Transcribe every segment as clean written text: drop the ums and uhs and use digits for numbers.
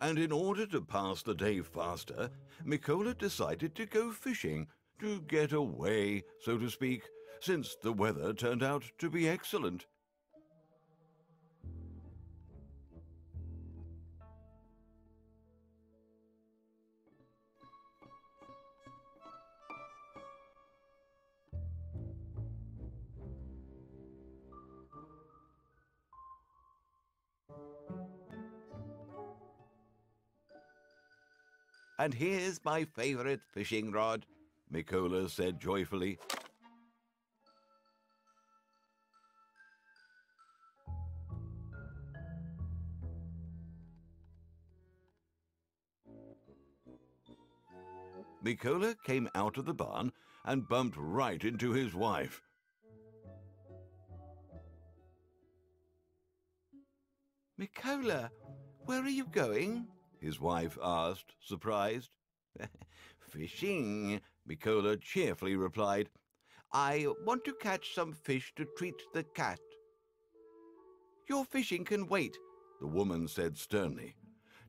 and in order to pass the day faster, Mikola decided to go fishing, to get away, so to speak, since the weather turned out to be excellent. "And here's my favorite fishing rod," Mikola said joyfully. Mikola came out of the barn and bumped right into his wife. "Mikola, where are you going?" his wife asked, surprised. "Fishing," Mikola cheerfully replied. "I want to catch some fish to treat the cat." "Your fishing can wait," the woman said sternly.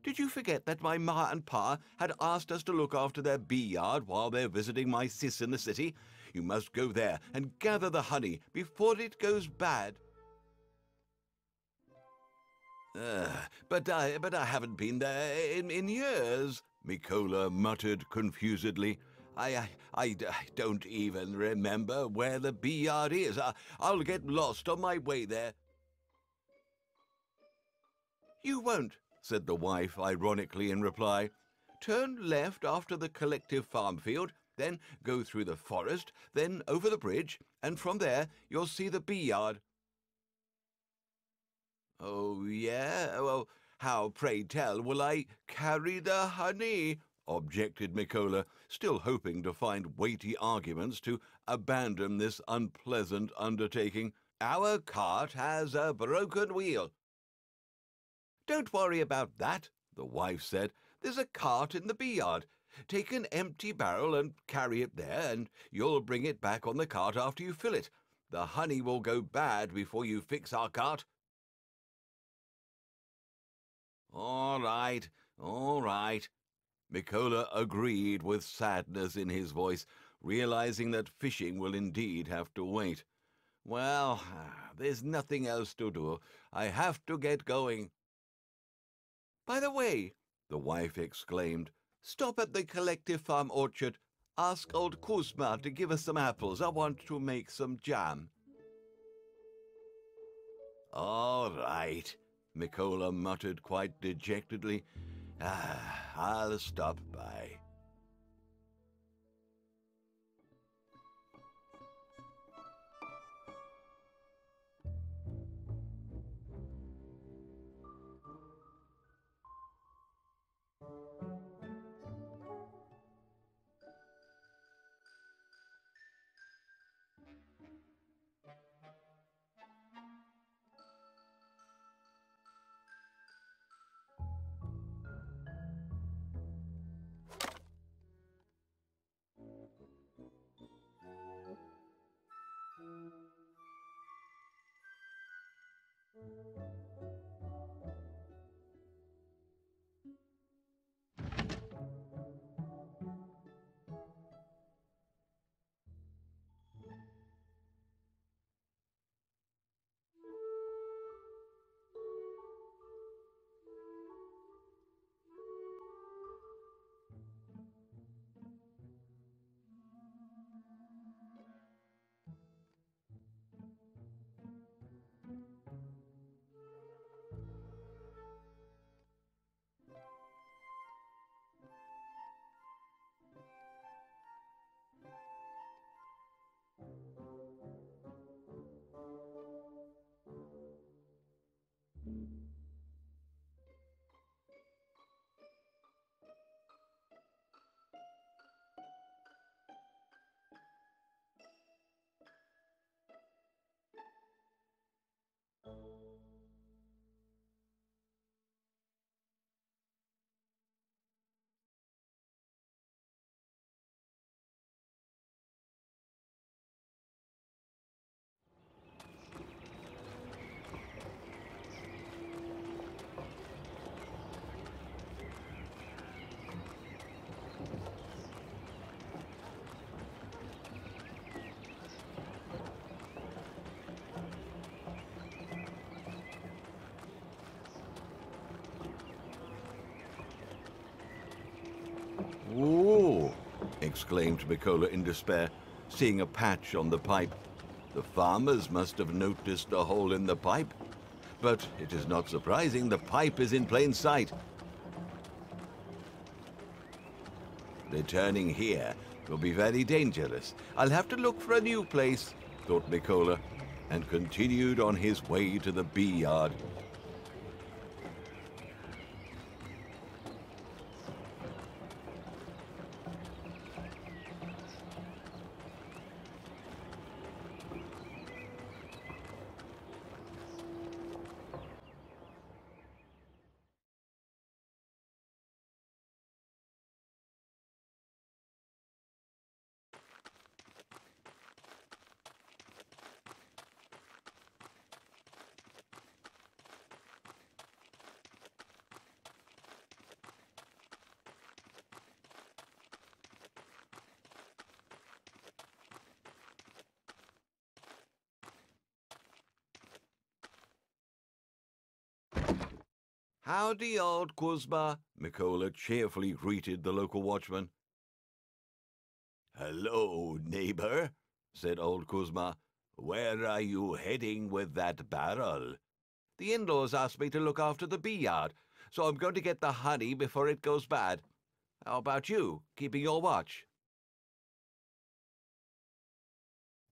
"Did you forget that my ma and pa had asked us to look after their bee yard while they're visiting my sis in the city? You must go there and gather the honey before it goes bad." But I haven't been there in years," Mikola muttered confusedly. I don't even remember where the bee yard is. I'll get lost on my way there." "You won't," said the wife ironically in reply. "Turn left after the collective farm field, then go through the forest, then over the bridge, and from there you'll see the bee yard." "Oh, yeah? Well, how, pray tell, will I carry the honey?" objected Mikola, still hoping to find weighty arguments to abandon this unpleasant undertaking. "Our cart has a broken wheel." "Don't worry about that," the wife said. "There's a cart in the bee yard. Take an empty barrel and carry it there, and you'll bring it back on the cart after you fill it. The honey will go bad before you fix our cart." All right, all right," Mikola agreed with sadness in his voice, realizing that fishing will indeed have to wait. "Well, there's nothing else to do. I have to get going." "By the way," the wife exclaimed, "stop at the collective farm orchard. Ask old Kuzma to give us some apples. I want to make some jam." "All right," Mikola muttered quite dejectedly. "I'll stop by." exclaimed Mikola in despair, seeing a patch on the pipe. The farmers must have noticed a hole in the pipe. But it is not surprising, the pipe is in plain sight. Returning here will be very dangerous. I'll have to look for a new place, thought Mikola, and continued on his way to the bee yard. Howdy, old Kuzma, Mikola cheerfully greeted the local watchman. Hello, neighbor, said old Kuzma. Where are you heading with that barrel? The in-laws asked me to look after the bee yard, so I'm going to get the honey before it goes bad. How about you, keeping your watch?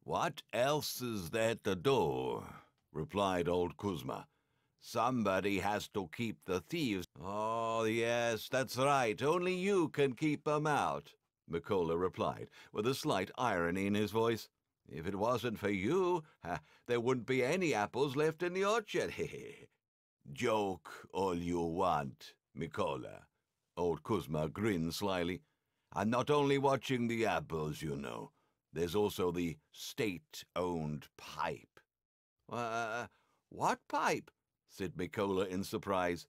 What else is there to do? Replied old Kuzma. Somebody has to keep the thieves. Oh, yes, that's right. Only you can keep them out, Mikola replied, with a slight irony in his voice. If it wasn't for you, there wouldn't be any apples left in the orchard. Joke all you want, Mikola. Old Kuzma grinned slyly. I'm not only watching the apples, you know. There's also the state-owned pipe. What pipe? Said Mikola in surprise.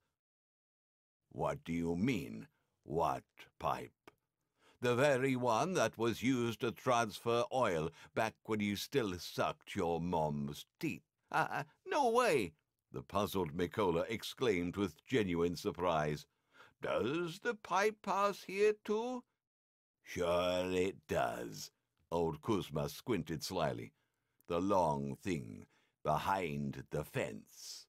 What do you mean, what pipe? The very one that was used to transfer oil back when you still sucked your mom's teeth. No way, the puzzled Mikola exclaimed with genuine surprise. Does the pipe pass here too? Sure it does. Old Kuzma squinted slyly. The long thing behind the fence.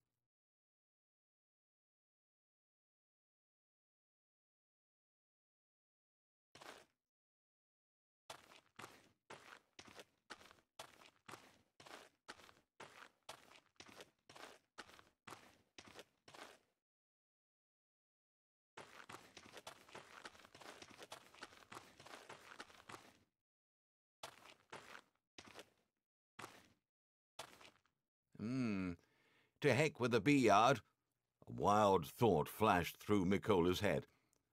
To heck with the bee yard. A wild thought flashed through Mikola's head.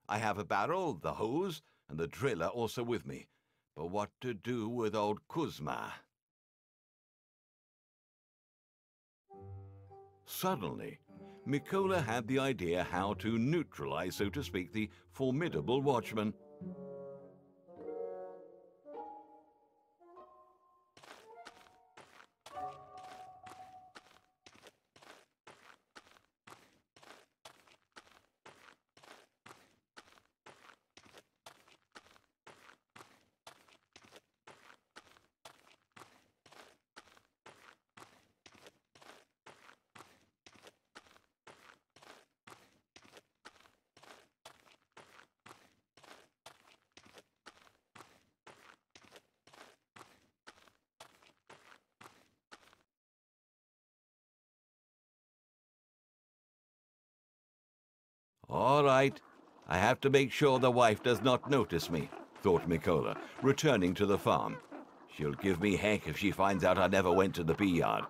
I have a barrel, the hose, and the driller also with me. But what to do with old Kuzma? Suddenly, Mikola had the idea how to neutralize, so to speak, the formidable watchman. All right, I have to make sure the wife does not notice me, thought Mikola, returning to the farm. She'll give me heck if she finds out I never went to the bee yard.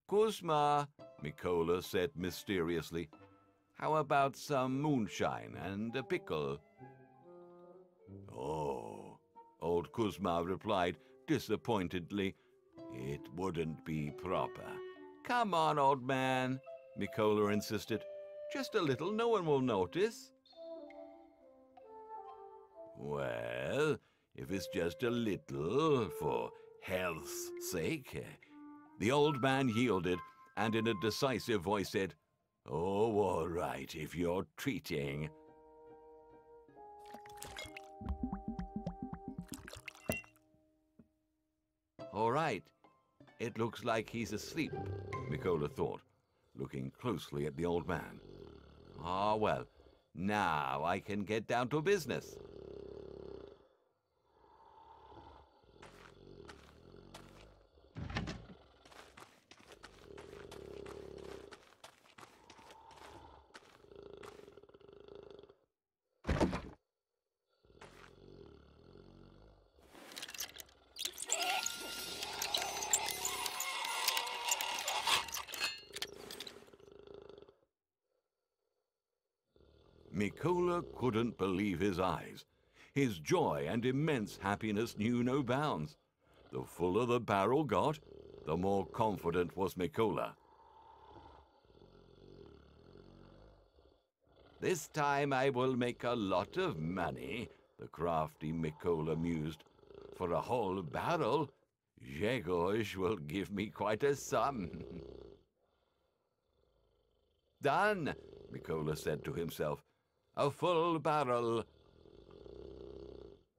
Kuzma, Mikola said mysteriously, how about some moonshine and a pickle? Oh, old Kuzma replied disappointedly, it wouldn't be proper. Come on, old man, Mikola insisted. Just a little, no one will notice. Well, if it's just a little, for health's sake. The old man yielded, and in a decisive voice said, oh, all right, if you're treating. All right, it looks like he's asleep, Mikola thought, looking closely at the old man. Ah, well, now I can get down to business. Mikola couldn't believe his eyes. His joy and immense happiness knew no bounds. The fuller the barrel got, the more confident was Mikola. This time I will make a lot of money, the crafty Mikola mused. For a whole barrel, Grzegorz will give me quite a sum. Done, Mikola said to himself. A full barrel.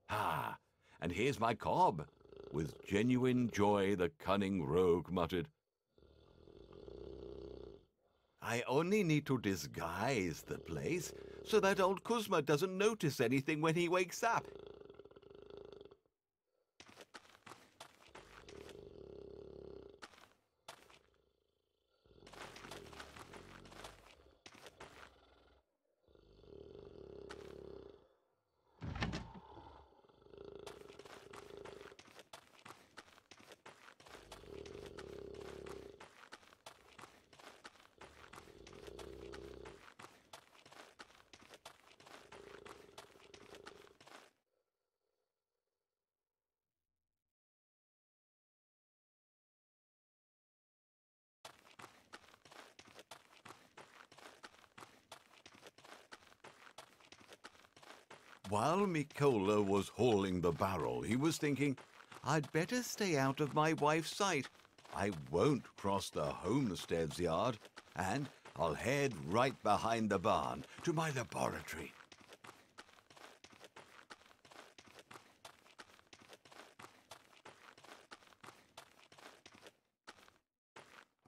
Ah, and here's my cob. With genuine joy, the cunning rogue muttered. I only need to disguise the place so that old Kuzma doesn't notice anything when he wakes up. While Mikola was hauling the barrel, he was thinking, I'd better stay out of my wife's sight. I won't cross the homestead's yard, and I'll head right behind the barn to my laboratory.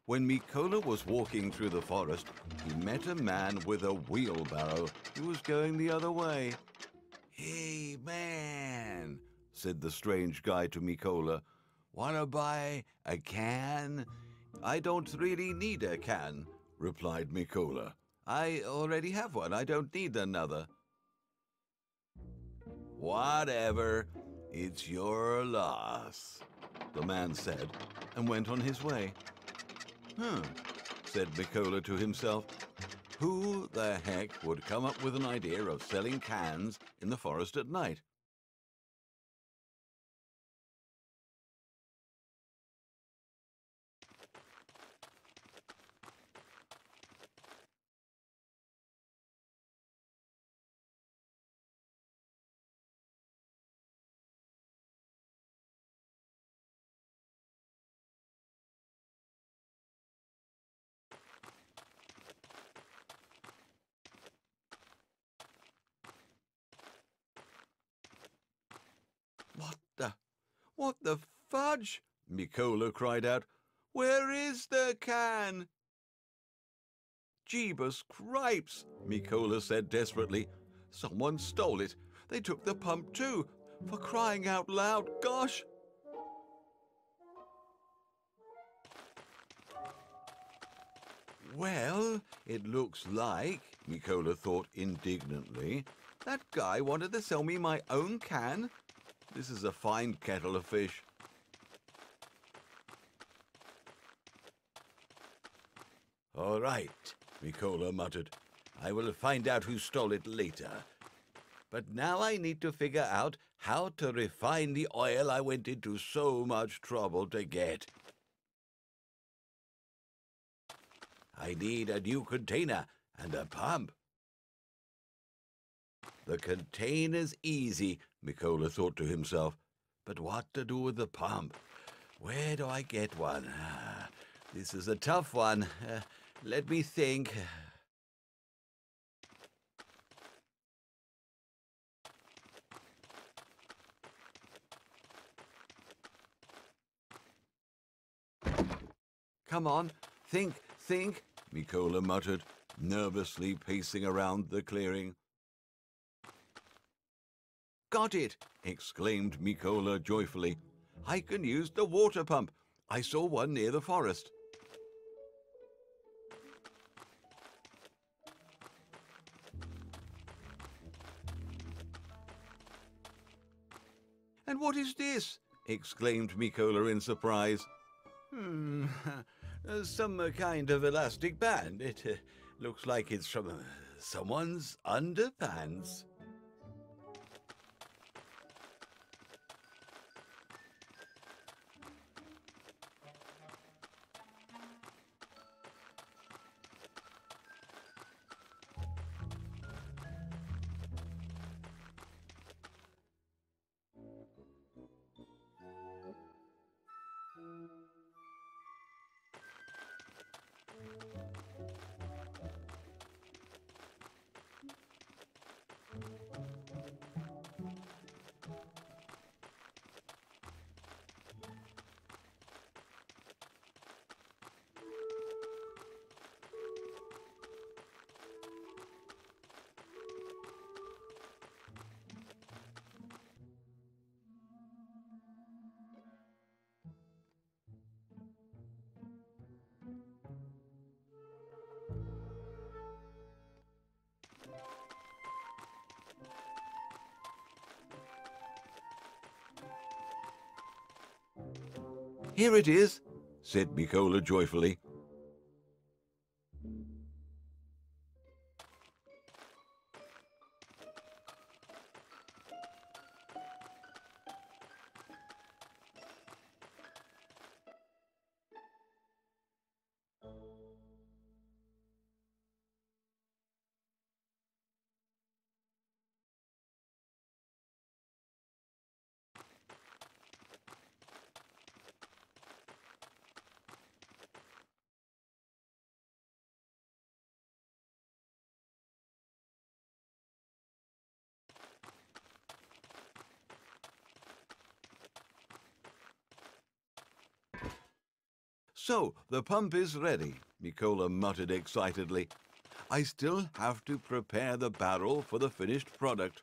When Mikola was walking through the forest, he met a man with a wheelbarrow who was going the other way. Hey, man, said the strange guy to Mikola. Wanna buy a can? I don't really need a can, replied Mikola. I already have one. I don't need another. Whatever. It's your loss, the man said, and went on his way. Said Mikola to himself. Who the heck would come up with an idea of selling cans in the forest at night? What the fudge? Mikola cried out. Where is the can? Jeebus cripes, Mikola said desperately. Someone stole it. They took the pump too. For crying out loud, gosh! Well, it looks like, Mikola thought indignantly, that guy wanted to sell me my own can. This is a fine kettle of fish. All right, Mikola muttered. I will find out who stole it later. But now I need to figure out how to refine the oil I went into so much trouble to get. I need a new container and a pump. The container's easy, Mikola thought to himself. But what to do with the pump? Where do I get one? This is a tough one. Let me think. Come on, think, Mikola muttered, nervously pacing around the clearing. Got it! Exclaimed Mikola joyfully. I can use the water pump. I saw one near the forest. And what is this? Exclaimed Mikola in surprise. Some kind of elastic band. It looks like it's from someone's underpants. Here it is, said Mikola joyfully. So, the pump is ready, Mikola muttered excitedly. I still have to prepare the barrel for the finished product.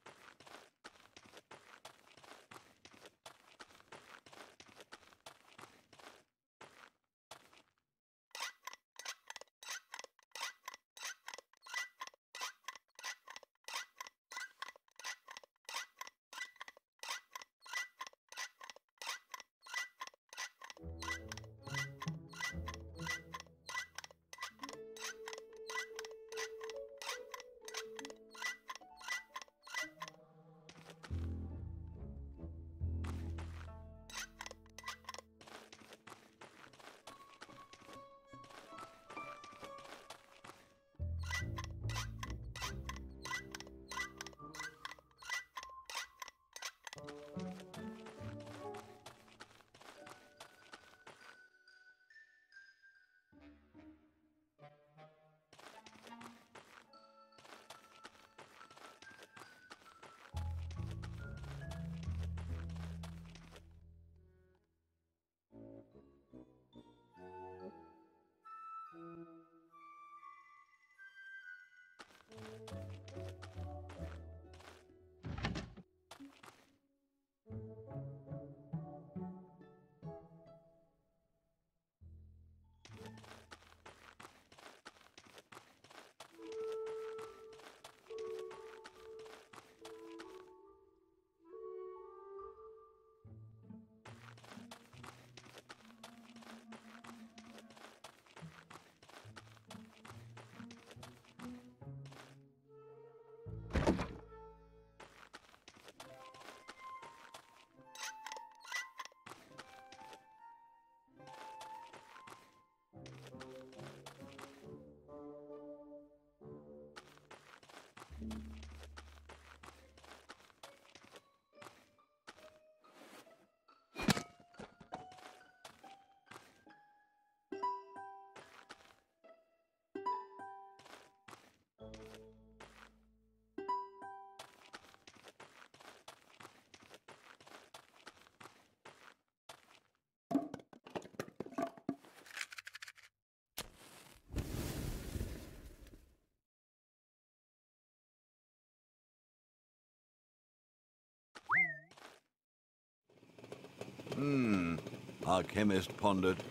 Our chemist pondered.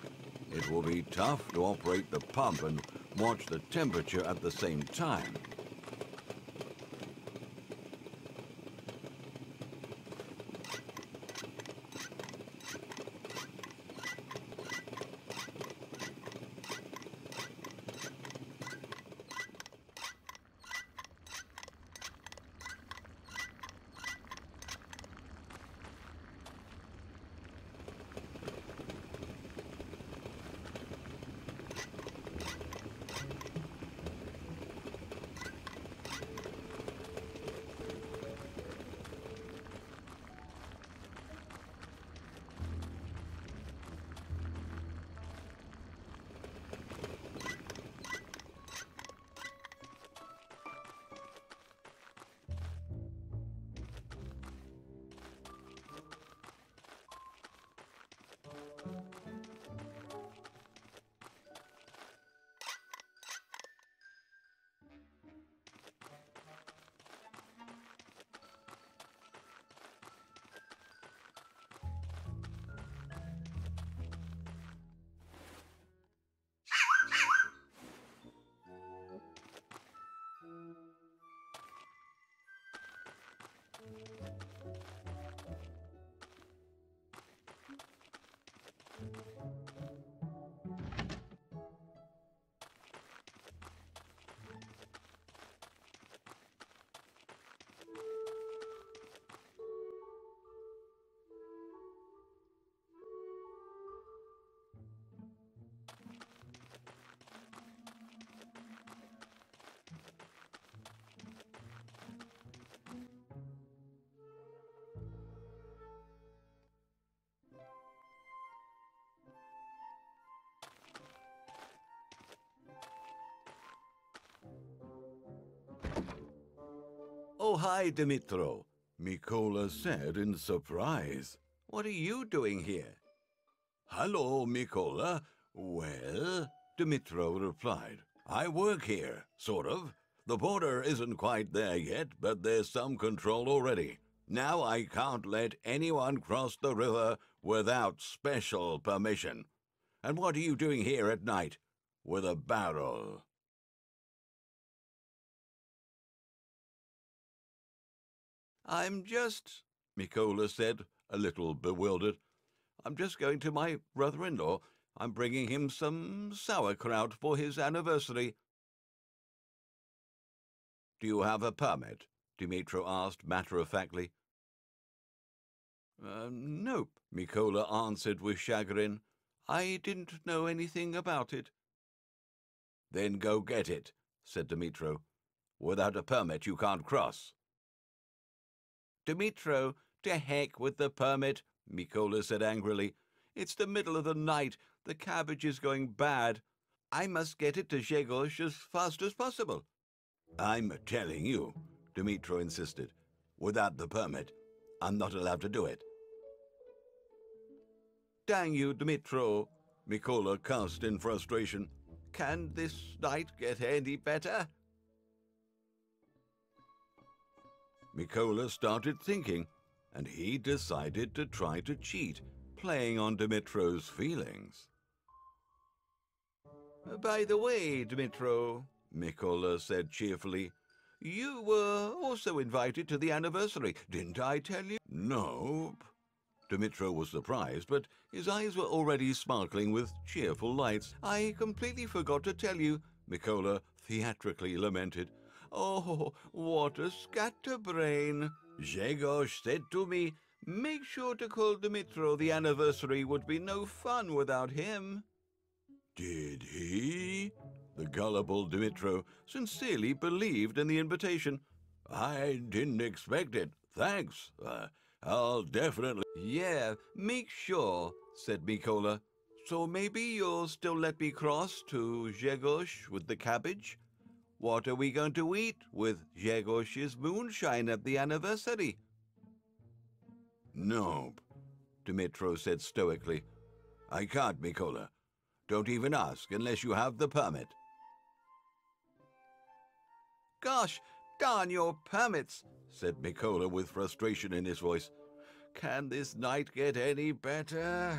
It will be tough to operate the pump and watch the temperature at the same time. "Oh, hi, Dimitro," Mikola said in surprise. "What are you doing here?" "Hello, Mikola. Well," Dimitro replied, "I work here, sort of. The border isn't quite there yet, but there's some control already. Now I can't let anyone cross the river without special permission. And what are you doing here at night with a barrel?" "I'm just," Mikola said, a little bewildered. "I'm just going to my brother-in-law. I'm bringing him some sauerkraut for his anniversary." "Do you have a permit?" Dimitro asked matter-of-factly. Nope," Mikola answered with chagrin. "I didn't know anything about it." "Then go get it," said Dimitro. "Without a permit you can't cross." "Dimitro, to heck with the permit," Mikola said angrily. "It's the middle of the night. The cabbage is going bad. I must get it to Grzegorz as fast as possible." "I'm telling you," Dimitro insisted. "Without the permit, I'm not allowed to do it." "Dang you, Dimitro," Mikola cussed in frustration. "Can this night get any better?" Mikola started thinking, and he decided to try to cheat, playing on Dimitro's feelings. "By the way, Dimitro," Mikola said cheerfully, "you were also invited to the anniversary. Didn't I tell you?" "Nope." Dimitro was surprised, but his eyes were already sparkling with cheerful lights. "I completely forgot to tell you," Mikola theatrically lamented. "Oh, what a scatterbrain. Grzegorz said to me, make sure to call Dimitro. The anniversary would be no fun without him." "Did he?" The gullible Dimitro sincerely believed in the invitation. "I didn't expect it. Thanks. I'll definitely—" "Yeah, make sure," said Mikola. "So maybe you'll still let me cross to Grzegorz with the cabbage? What are we going to eat with Grzegoz's moonshine at the anniversary?" "Nope," Dimitro said stoically. "I can't, Mikola. Don't even ask unless you have the permit." "Gosh darn your permits," said Mikola with frustration in his voice. Can this night get any better?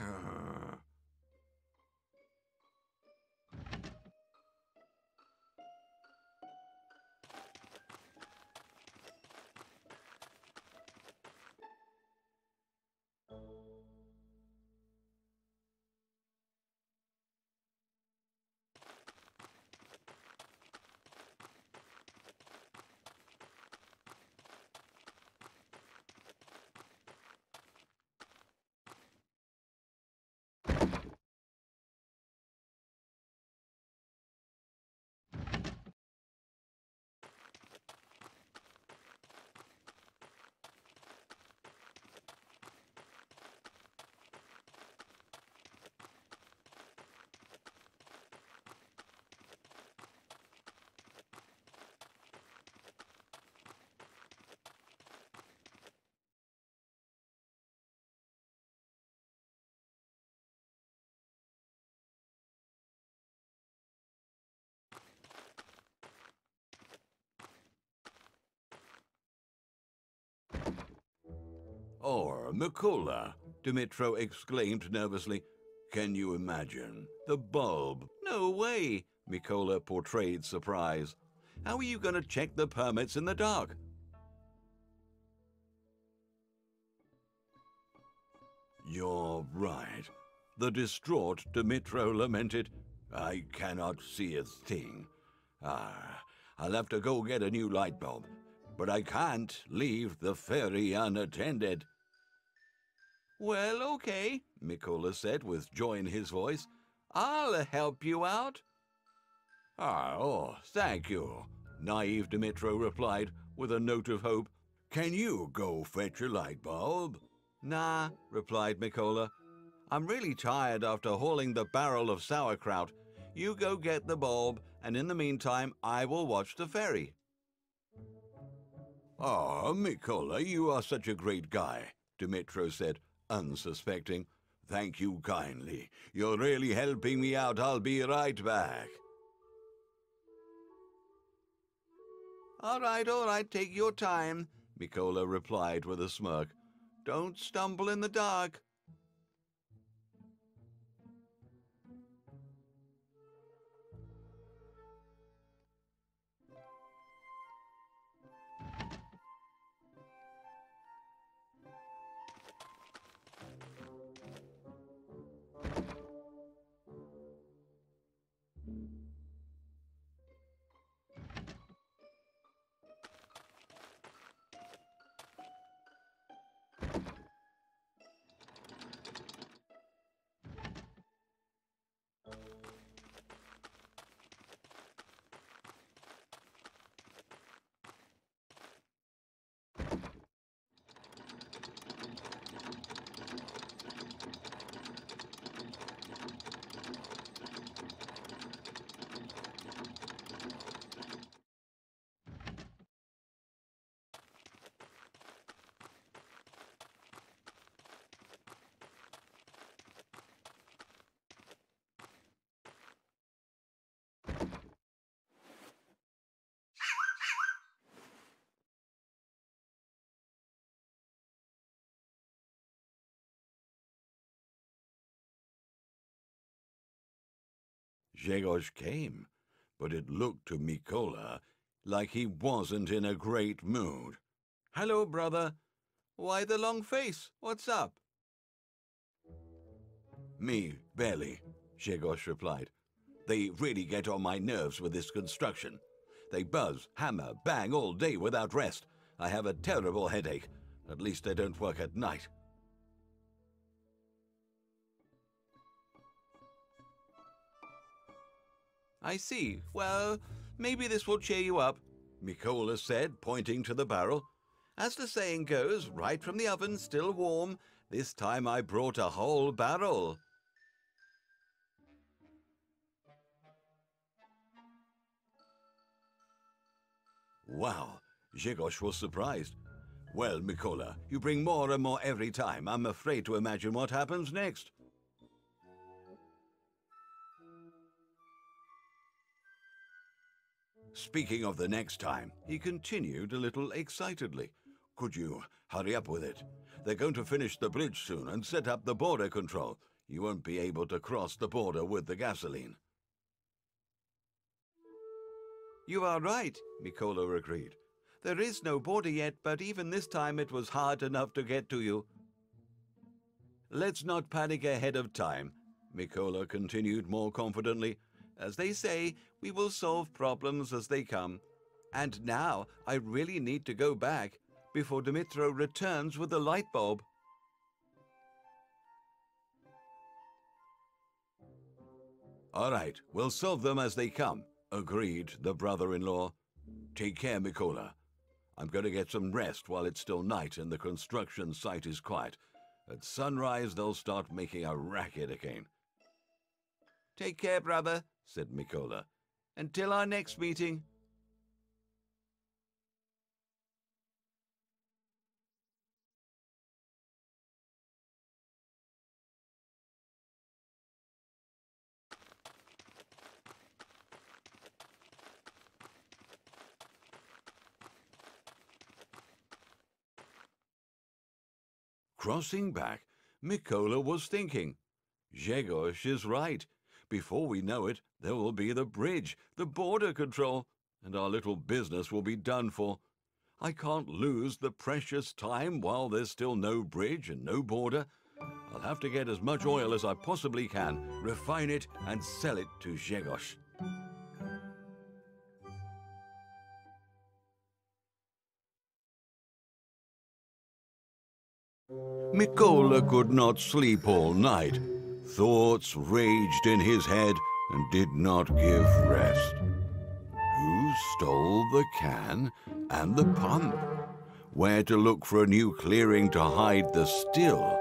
Or Mikola, Dmitro exclaimed nervously. Can you imagine? The bulb. No way, Mikola portrayed surprise. How are you going to check the permits in the dark? You're right. The distraught Dmitro lamented. I cannot see a thing. I'll have to go get a new light bulb. But I can't leave the ferry unattended. Well, okay, Mikola said with joy in his voice. I'll help you out. Thank you, naive Dmitro replied with a note of hope. Can you go fetch a light bulb? Nah, replied Mikola. I'm really tired after hauling the barrel of sauerkraut. You go get the bulb, and in the meantime, I will watch the ferry. Mikola, you are such a great guy, Dmitro said, unsuspecting. Thank you kindly. You're really helping me out. I'll be right back. All right, take your time, Mikola replied with a smirk. Don't stumble in the dark. Grzegorz came, but it looked to Mikola like he wasn't in a great mood. Hello, brother. Why the long face? What's up? Me, barely, Grzegorz replied. They really get on my nerves with this construction. They buzz, hammer, bang all day without rest. I have a terrible headache. At least they don't work at night. I see. Well, maybe this will cheer you up, Mikola said, pointing to the barrel. As the saying goes, right from the oven, still warm, this time I brought a whole barrel. Wow, Grzegorz was surprised. Well, Mikola, you bring more and more every time. I'm afraid to imagine what happens next. Speaking of the next time, he continued a little excitedly. Could you hurry up with it? They're going to finish the bridge soon and set up the border control. You won't be able to cross the border with the gasoline. You are right, Mikola agreed. There is no border yet, but even this time it was hard enough to get to you. Let's not panic ahead of time, Mikola continued more confidently. As they say, we will solve problems as they come. And now I really need to go back before Dimitro returns with the light bulb. All right, we'll solve them as they come, agreed the brother-in-law. Take care, Mikola. I'm going to get some rest while it's still night and the construction site is quiet. At sunrise, they'll start making a racket again. Take care, brother, said Mikola. Until our next meeting. Crossing back, Mikola was thinking, Grzegorz is right. Before we know it, there will be the bridge, the border control, and our little business will be done for. I can't lose the precious time while there's still no bridge and no border. I'll have to get as much oil as I possibly can, refine it, and sell it to Grzegorz. Mikola could not sleep all night. Thoughts raged in his head and did not give rest. Who stole the can and the pump? Where to look for a new clearing to hide the still?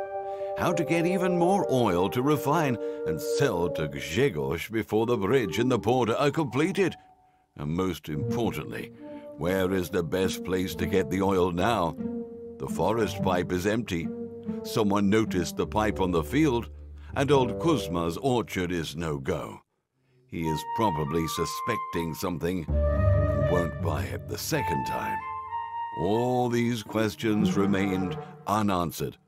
How to get even more oil to refine and sell to Grzegorz before the bridge and the border are completed? And most importantly, where is the best place to get the oil now? The forest pipe is empty. Someone noticed the pipe on the field, and old Kuzma's orchard is no go. He is probably suspecting something and won't buy it the second time. All these questions remained unanswered.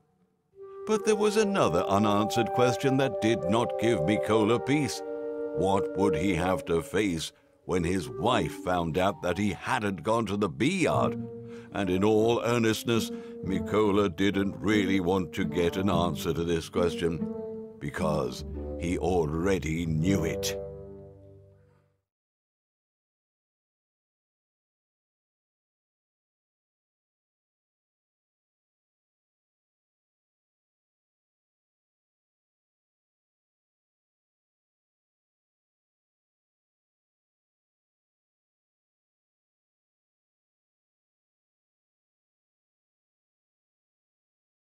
But there was another unanswered question that did not give Mikola peace. What would he have to face when his wife found out that he hadn't gone to the bee yard? And in all earnestness, Mikola didn't really want to get an answer to this question, because he already knew it.